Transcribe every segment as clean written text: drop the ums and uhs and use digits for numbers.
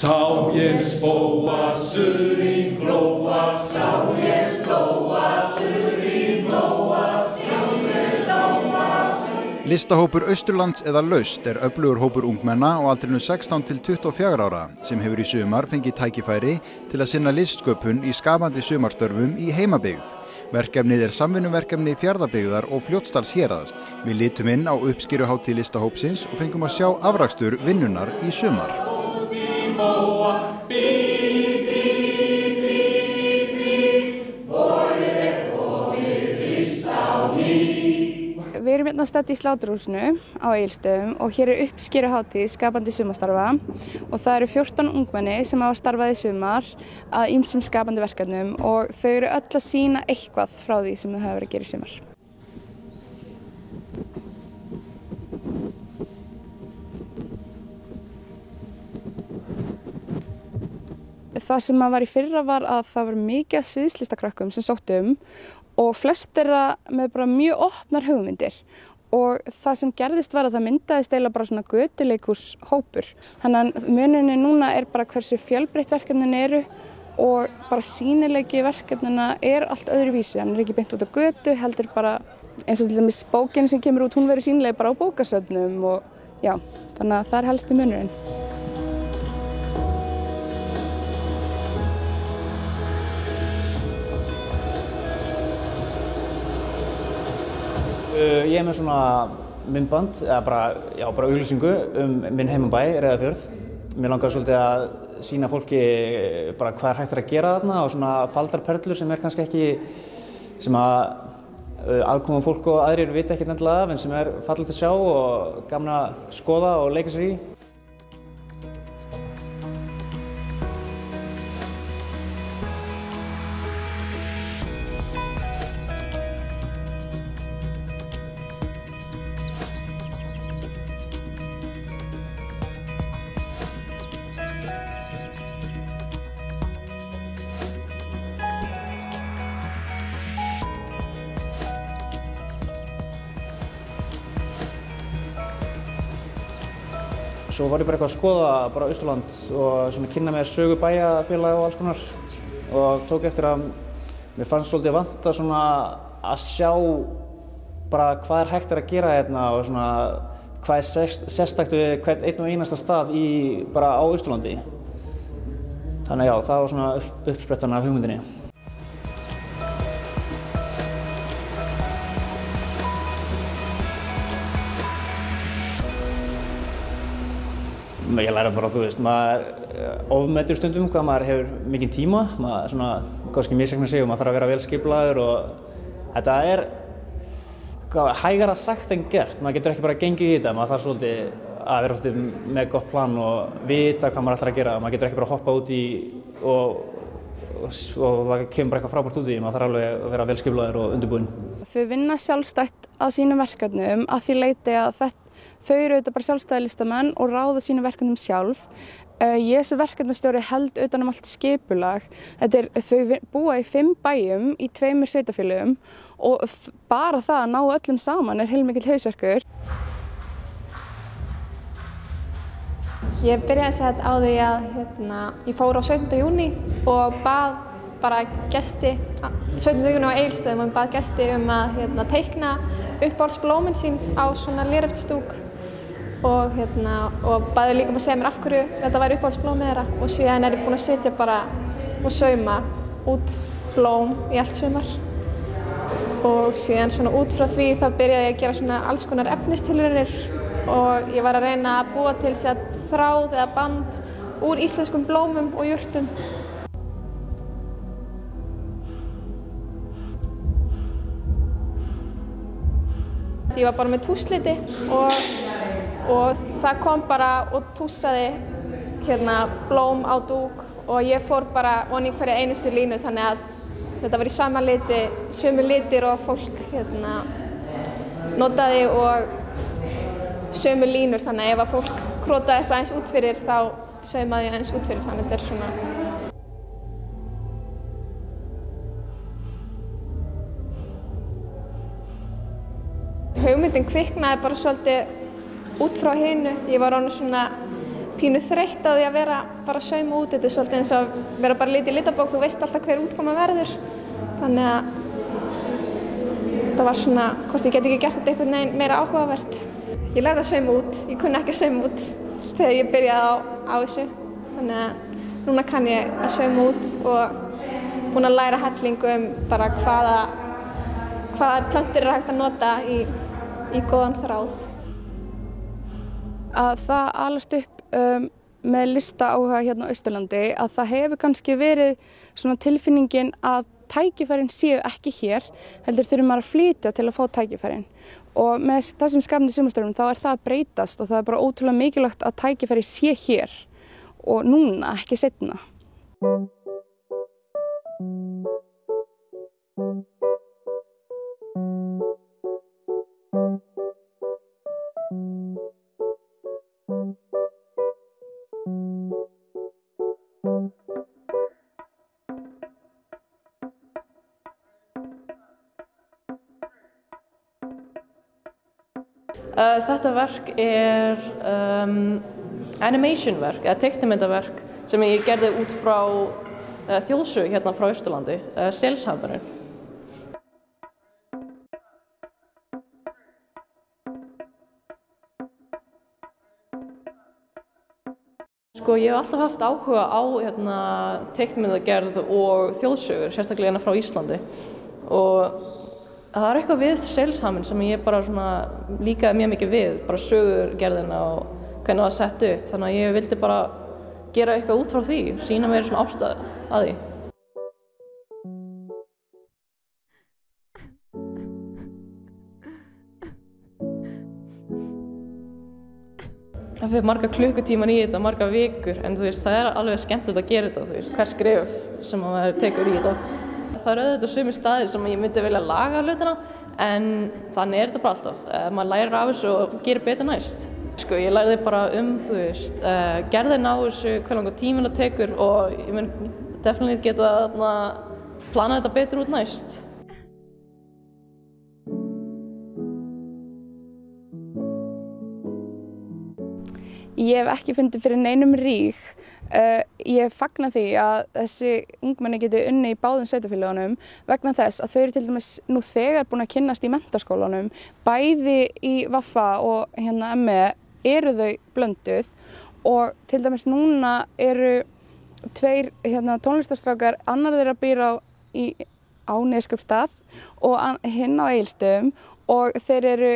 Sá ég spóa suður í flóa, sá ég slóa suður í flóa, sá ég slóa suður í. Listahópur Austurlands eða Laust er öflugur hópur ungmenna á aldrinu 16 til 24 ára sem hefur í sumar fengið tækifæri til að sinna listsköpun í skapandi sumarstörfum í heimabyggð. Verkefnið er samvinnuverkefni Fjarðabyggðar og Fljótsdals héraðs. Við litum inn á uppskeruhátíð listahópsins og fengum að sjá afrakstur vinnunnar í sumar. Við erum hérna stödd í Sláturhúsinu á Egilsstöðum og hér er uppskeruhátíð skapandi sumarstarfa og það eru 14 ungmenni sem hafa starfað í sumar að ýmsum skapandi verkefnum og þau eru öll að sýna eitthvað frá því sem þau hafa verið að gera í sumar. Það sem var í fyrra var að það var mikið af sviðslistakrökkum sem sóttu og flest þeirra með bara mjög opnar hugmyndir og það sem gerðist var að það myndaðist eiginlega bara svona götuleikhúshópur. Þannig að mununin núna er bara hversu fjölbreytt verkefnin eru og bara sýnileiki verkefnina er allt öðruvísi. Hann er ekki beint út á götu, heldur bara eins og til dæmis bókin sem kemur út, hún verður sýnileg bara á bókasöfnum og já, þannig að það er helsti munurinn. Ég er með svona myndband, eða bara auglýsingu minn heimabæ, Reyðarfjörð. Mér langar svolítið að sýna fólki bara hvað hægt að gera þarna og svona faldarperlur sem er kannski ekki, sem að aðkomum fólk og aðrir vita ekkert endilega af en sem er fallegt að sjá og gaman að skoða og leika sér í. Svo var ég bara eitthvað að skoða bara Austurland og svona kynna mér sögu bæjarfélaga og alls konar og tók eftir að mér fannst svolítið vanta svona að sjá bara hvað er hægt að gera hérna og svona hvað er sérstakt við hvern einn og einasta stað bara á Austurlandi. Þannig já, það var svona uppsprettan af hugmyndinni. Ég læra bara, þú veist, maður ofmetur stundum hvað maður hefur mikinn tíma, maður svona, kannski misreiknar sig og maður þarf að vera vel skipulagður og þetta er hægara sagt en gert, maður getur ekki bara gengið í þetta, maður þarf svolítið að vera svolítið með gott plan og vita hvað maður ætlar að gera, maður getur ekki bara hoppa út í og það kemur bara eitthvað frábært út í, maður þarf alveg að vera vel skipulagður og undirbúinn. Þau vinna sjálfstætt að sínum verkefnum að því leyti að þau eru auðvitað bara sjálfstæðir listamenn og ráða sínum verkefnum sjálf. Ég sem verkefnastjóri held utan allt skipulag. Þau búa í 5 bæjum í 2 sveitarfélögum og bara það að ná öllum saman er heilmikill hausverkur. Ég byrjaði sett á því að ég fór á 17. júní og bað bara gesti, 17. júní á Egilsstöðum og bað gesti að teikna uppáhaldsblómin sín á svona léreftsdúk og baði líka að segja mér af hverju þetta væri uppáhaldsblómið þeirra og síðan er ég búin að setja bara og sauma út blóm í allt sumar og síðan svona út frá því þá byrjaði ég að gera svona alls konar efnistilraunir og ég var að reyna að búa til þráð eða band úr íslenskum blómum og jurtum. Ég var bara með tússliti og það kom bara og tússaði blóm á dúk og ég fór bara oní hverja einustu línu þannig að þetta var í sömu litir og fólk notaði og sömu línur þannig að ef að fólk krotaði eitthvað eins út fyrir þá saumaði ég eins út fyrir þannig að þetta er svona. Hugmyndin kviknaði bara svolítið út frá hinu. Ég var orðin svona pínu þreytt á því að vera bara að sauma út. Þetta svolítið eins og að vera bara litið í litabók, þú veist alltaf hver útkoma verður. Þannig að það var svona, hvort ég get ekki gert þetta einhvern veginn meira áhugavert. Ég lærði að sauma út, ég kunni ekki að sauma út þegar ég byrjaði á þessu. Þannig að núna kann ég að sauma út og búin að læra helling bara hvaða plöntur hægt að nota í góðan þráð. Að það alast upp með listaáhuga hérna á Austurlandi, að það hefur kannski verið svona tilfinningin að tækifærin séu ekki hér, heldur þurfum maður að flytja til að fá tækifærin. Og með það sem skapandi sumarstörfum þá það að breytast og það bara ótrúlega mikilvægt að tækifæri sé hér og núna, ekki seinna. Þetta verk animationverk, eða teiknimyndaverk sem ég gerði út frá þjóðsögu hérna frá Austurlandi, Selshamrinn. Sko, ég hef alltaf haft áhuga á teiknimyndagerð og þjóðsögur, sérstaklega hérna frá Íslandi. Og það er eitthvað við Selshamrinn sem ég bara líkaði mjög mikið við, bara sögurgerðina og hvernig það var sett upp. Þannig að ég vildi bara gera eitthvað út frá því, sýna mér svona ástæðu að því. Það fyrir marga klukkutímar í þetta, marga vikur, en þú veist, það er alveg skemmtilegt að gera þetta, þú veist, hver skref sem maður tekur í þetta. Það eru auðvitað sumir staðir sem ég myndi vilja laga hlutina, en þannig er þetta bara alltaf. Maður lærir af þessu og gerir betur næst. Sko, ég lærði bara þú veist, gerðin á þessu, hver langur tíminn það tekur og ég mun definitíð geta plana þetta betur út næst. Ég hef ekki fundið fyrir neinum ríg. Ég fagna því að þessi ungmenni geti unnið í báðum sveitarfélögunum vegna þess að þau eru til dæmis nú þegar búin að kynnast í menntaskólanum. Bæði í Vaffa og ME eru þau blönduð og til dæmis núna eru tveir tónlistarstrákar, annar þeirra býr á Neskaupstað og hinn á Egilsstöðum og þeir eru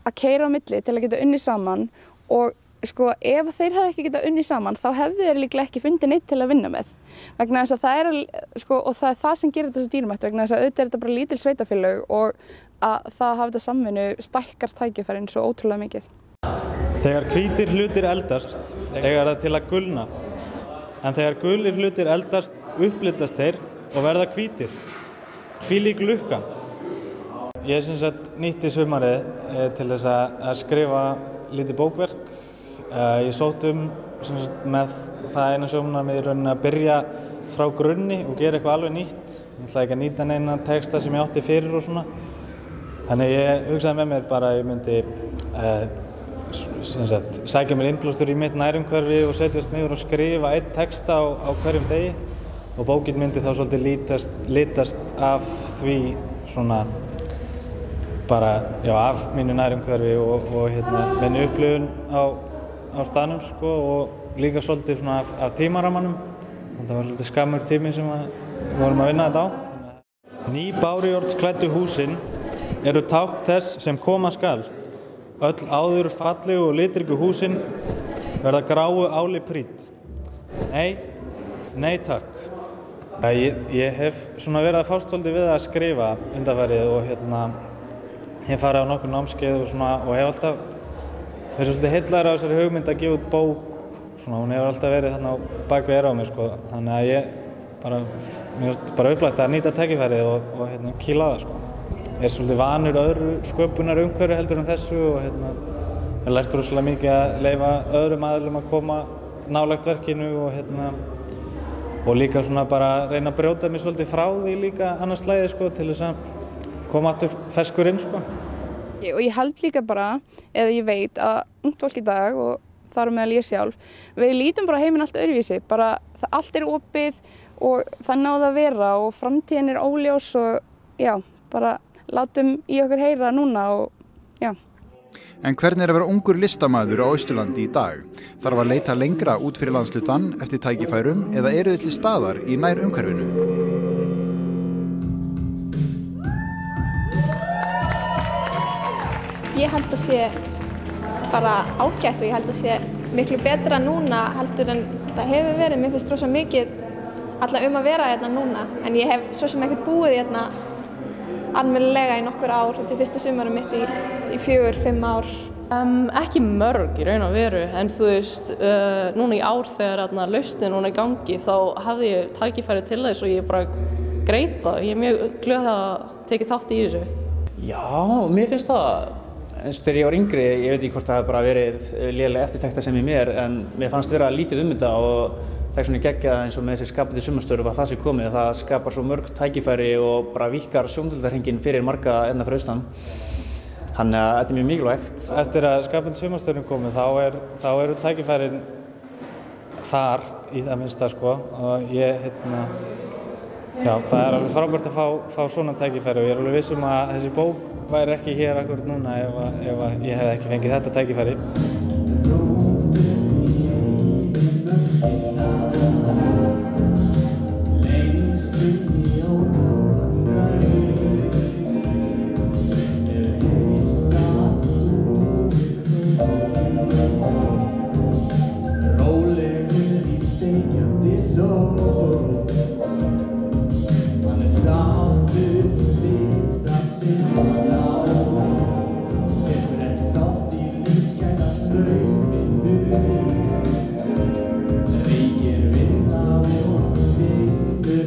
að keyra á milli til að geta unnið saman og sko, ef þeir hefði ekki getað unnið saman þá hefði þeir líklega ekki fundið neitt til að vinna með vegna þess að það er og það er það sem gerir þetta svo dýrmætt vegna þess að auðvitað er þetta bara lítil sveitafélög og að það hafa þetta samvinnu stækkar tækifærin svo ótrúlega mikið. Þegar hvítir hlutir eldast eiga það til að gulna en þegar gulir hlutir eldast upplitast þeir og verða hvítir. Hvílík lukka. Ég sem sagt nýtti sumarið til þess að skrifa lítið bókverk. Ég sótt með það eina sjónarmið í rauninni að byrja frá grunni og gera eitthvað alveg nýtt. Ég ætlaði ekki að nýta neina texta sem ég átti fyrir og svona. Þannig ég hugsaði með mér bara að ég myndi sækja mér innblástur í mitt nærumhverfi og setjast niður og skrifa einn texta á hverjum degi og bókin myndi þá svolítið litast af því svona bara af mínu nærumhverfi og minni upplifun á staðnum sko og líka svolítið svona af tímaramanum. Það var svolítið skammur tími sem við vorum að vinna þetta á. Ný bárujárnsklæddu húsin eru tákn þess sem koma skal. Öll áður fallegu og litríku húsin verða gráu áli prýdd. Nei takk. Ég hef svona verið að fást svolítið við að skrifa undanfarið og ég farið á nokkur námskeið og hef alltaf verið svolítið heillaður á þessari hugmynd að gefa út bók. Hún hefur alltaf verið þarna á bak við eyrað á mér sko. Þannig að ég mér finnst bara upplægt að nýta tækifærið og kýla á það sko. Ég er svolítið vanur öðru sköpunar umhverfi heldur en þessu og ég lært rosalega mikið að leyfa öðrum aðilum að koma nálægt verkinu og líka svona bara reyna að brjóta mig svolítið frá því líka annars slagið sko til þess að koma aftur ferskur inn sko. Og ég held líka bara, eða ég veit að ungt fólk í dag og þar á meðal ég sjálf, við lítum bara heiminn allt öðruvísi, bara allt er opið og það náði að vera og framtíðin er óljós og já, bara látum í okkur heyra núna og já. En hvernig er að vera ungur listamaður á Austurlandi í dag? Þarf að leita lengra út fyrir landshlutann eftir tækifærum eða eru þið til staðar í nær umhverfinu? Ég held að sé bara ágætt og ég held að sé miklu betra núna heldur en það hefur verið. Mér finnst rosa mikið alltaf að vera hérna núna en ég hef svo sem ekkert búið hérna almennilega í nokkur ár. Þetta er fyrsta sumarum mitt í 4-5 ár. Ekki mörg í raun og veru en þú veist, núna í ár þegar lausnin núna í gangi þá hafði ég tækifæri til þess og ég bara greip það. Ég er mjög glöð að tekið þátt í þessu. Já, mér finnst það. Eins og þegar ég var yngri, ég veit ekki hvort það hefði bara verið lélega eftirtekta sem í mér en mér fannst vera lítið þetta og það er svona geggjað eins og með þessi skapandi sumarstörf að það sé komið. Það skapar svo mörg tækifæri og bara víkkar sjóndeildarhringinn fyrir marga enn fyrir austan. Þannig að þetta er mjög mikilvægt. Eftir að skapandi sumarstörfin komið þá eru tækifærin þar í það minnsta sko og ég já, það er alveg frábært að fá svona tækifæri og ég er alveg viss að þessi bók væri ekki hér akkurat núna ef ég hef ekki fengið þetta tækifæri. Ríkir vinda og þingur